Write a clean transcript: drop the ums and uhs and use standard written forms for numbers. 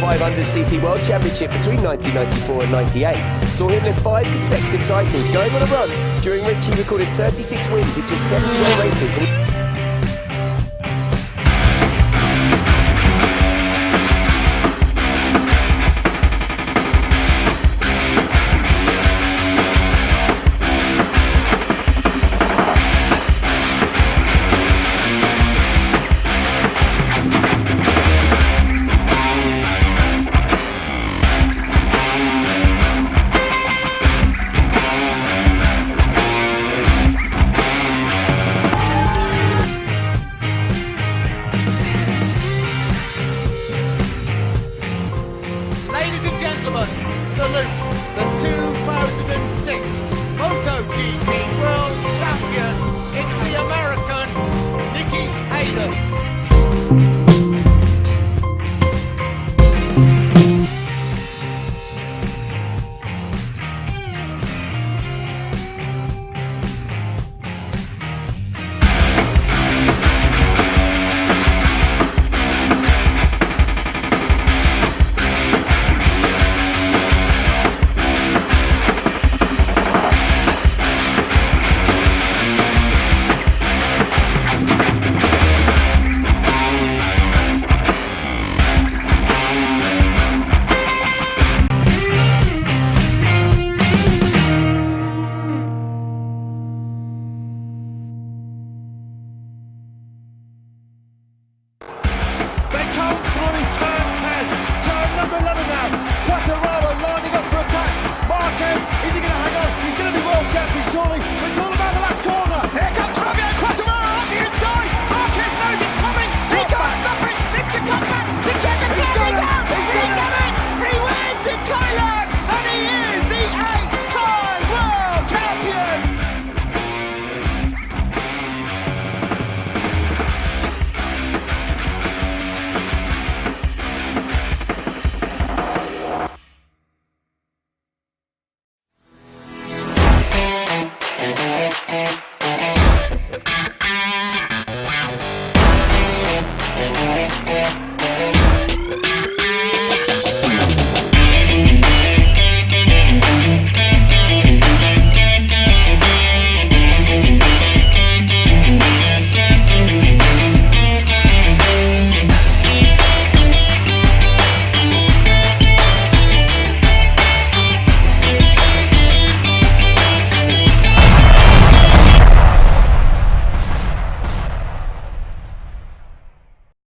500cc World Championship between 1994 and 98. Saw him lift 5 consecutive titles, going on a run during which he recorded 36 wins in just 71 races. Ladies and gentlemen, salute the 2006 MotoGP World Champion. It's the American Nicky Hayden.